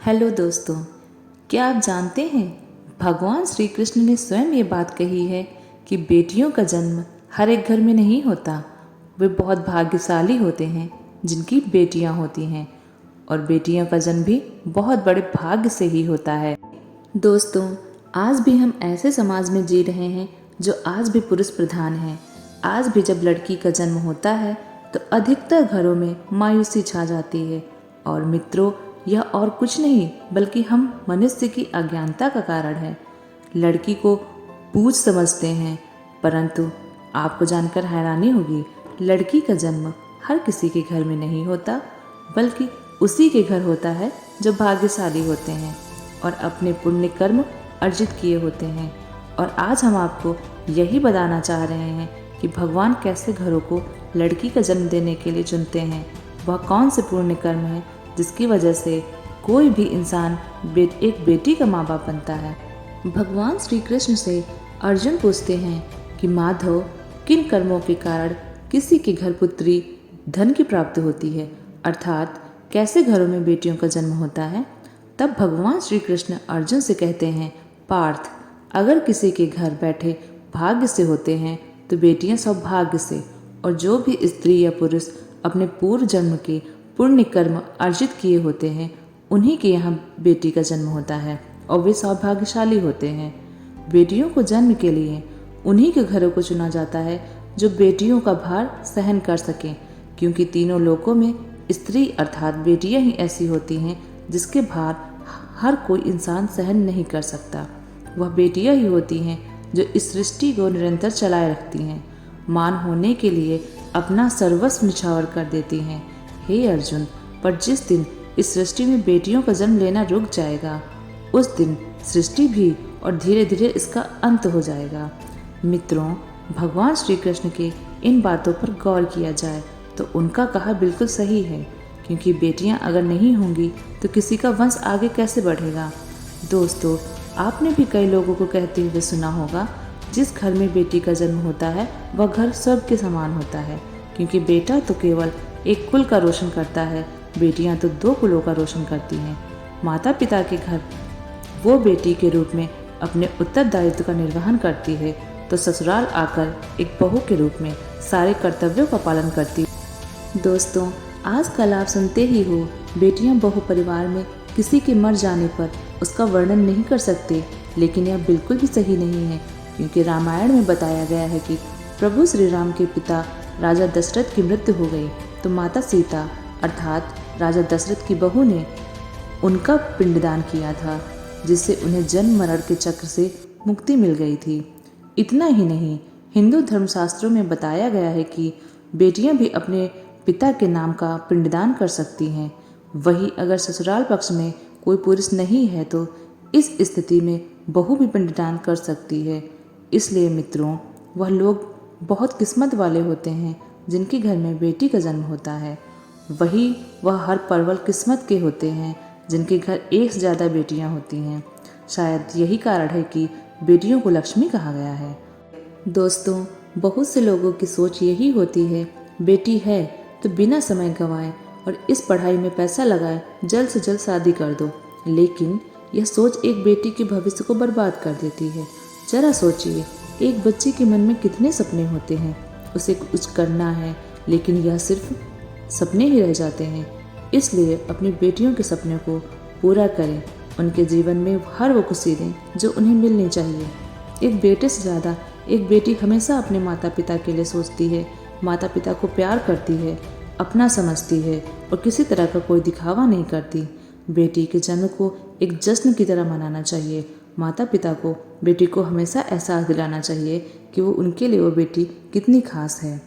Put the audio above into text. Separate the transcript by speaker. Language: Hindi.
Speaker 1: हेलो दोस्तों, क्या आप जानते हैं भगवान श्री कृष्ण ने स्वयं ये बात कही है कि बेटियों का जन्म हर एक घर में नहीं होता। वे बहुत भाग्यशाली होते हैं जिनकी बेटियां होती हैं, और बेटियों का जन्म भी बहुत बड़े भाग्य से ही होता है। दोस्तों, आज भी हम ऐसे समाज में जी रहे हैं जो आज भी पुरुष प्रधान है। आज भी जब लड़की का जन्म होता है तो अधिकतर घरों में मायूसी छा जाती है। और मित्रों, यह और कुछ नहीं बल्कि हम मनुष्य की अज्ञानता का कारण है। लड़की को पूज समझते हैं, परंतु आपको जानकर हैरानी होगी, लड़की का जन्म हर किसी के घर में नहीं होता, बल्कि उसी के घर होता है जो भाग्यशाली होते हैं और अपने पुण्य कर्म अर्जित किए होते हैं। और आज हम आपको यही बताना चाह रहे हैं कि भगवान कैसे घरों को लड़की का जन्म देने के लिए चुनते हैं। वह कौन से पुण्य कर्म है जिसकी वजह से कोई भी इंसान एक बेटी का माँ बाप बनता है। भगवान श्री कृष्ण से अर्जुन पूछते हैं कि माधव, किन कर्मों के कारण किसी के घर पुत्री धन की प्राप्ति होती है, अर्थात कैसे घरों में बेटियों का जन्म होता है। तब भगवान श्री कृष्ण अर्जुन से कहते हैं, पार्थ, अगर किसी के घर बैठे भाग्य से होते हैं तो बेटियां सौभाग्य से, और जो भी स्त्री या पुरुष अपने पूर्व जन्म के पुण्य कर्म अर्जित किए होते हैं उन्हीं के यहाँ बेटी का जन्म होता है और वे सौभाग्यशाली होते हैं। बेटियों को जन्म के लिए उन्हीं के घरों को चुना जाता है जो बेटियों का भार सहन कर सकें, क्योंकि तीनों लोकों में स्त्री अर्थात बेटियां ही ऐसी होती हैं जिसके भार हर कोई इंसान सहन नहीं कर सकता। वह बेटियां ही होती हैं जो इस सृष्टि को निरंतर चलाए रखती हैं, मान होने के लिए अपना सर्वस्व निछावर कर देती हैं। हे अर्जुन, पर जिस दिन इस सृष्टि में बेटियों का जन्म लेना रुक जाएगा, उस दिन सृष्टि भी और धीरे धीरे इसका अंत हो जाएगा। मित्रों, भगवान श्री कृष्ण के इन बातों पर गौर किया जाए तो उनका कहा बिल्कुल सही है, क्योंकि बेटियां अगर नहीं होंगी तो किसी का वंश आगे कैसे बढ़ेगा। दोस्तों, आपने भी कई लोगों को कहते हुए सुना होगा, जिस घर में बेटी का जन्म होता है वह घर स्वर्ग के समान होता है, क्योंकि बेटा तो केवल एक कुल का रोशन करता है, बेटियां तो 2 कुलों का रोशन करती हैं। माता पिता के घर वो बेटी के रूप में अपने उत्तरदायित्व का निर्वहन करती है, तो ससुराल आकर एक बहू के रूप में सारे कर्तव्यों का पालन करती है। दोस्तों, आजकल आप सुनते ही हो, बेटियां बहु परिवार में किसी के मर जाने पर उसका वर्णन नहीं कर सकते, लेकिन यह बिल्कुल भी सही नहीं है, क्योंकि रामायण में बताया गया है कि प्रभु श्री राम के पिता राजा दशरथ की मृत्यु हो गई तो माता सीता अर्थात राजा दशरथ की बहू ने उनका पिंडदान किया था, जिससे उन्हें जन्म मरण के चक्र से मुक्ति मिल गई थी। इतना ही नहीं, हिंदू धर्मशास्त्रों में बताया गया है कि बेटियां भी अपने पिता के नाम का पिंडदान कर सकती हैं। वही अगर ससुराल पक्ष में कोई पुरुष नहीं है तो इस स्थिति में बहू भी पिंडदान कर सकती है। इसलिए मित्रों, वह लोग बहुत किस्मत वाले होते हैं जिनके घर में बेटी का जन्म होता है। वही वह हर परवल किस्मत के होते हैं जिनके घर एक से ज़्यादा बेटियां होती हैं। शायद यही कारण है कि बेटियों को लक्ष्मी कहा गया है। दोस्तों, बहुत से लोगों की सोच यही होती है, बेटी है तो बिना समय गंवाए और इस पढ़ाई में पैसा लगाए जल्द से जल्द शादी कर दो। लेकिन यह सोच एक बेटी के भविष्य को बर्बाद कर देती है। जरा सोचिए, एक बच्चे के मन में कितने सपने होते हैं, उसे कुछ करना है, लेकिन यह सिर्फ सपने ही रह जाते हैं। इसलिए अपनी बेटियों के सपने को पूरा करें, उनके जीवन में हर वो खुशी दें जो उन्हें मिलनी चाहिए। एक बेटे से ज़्यादा एक बेटी हमेशा अपने माता पिता के लिए सोचती है, माता पिता को प्यार करती है, अपना समझती है और किसी तरह का कोई दिखावा नहीं करती। बेटी के जन्म को एक जश्न की तरह मनाना चाहिए। माता पिता को बेटी को हमेशा एहसास दिलाना चाहिए कि वो उनके लिए वो बेटी कितनी खास है।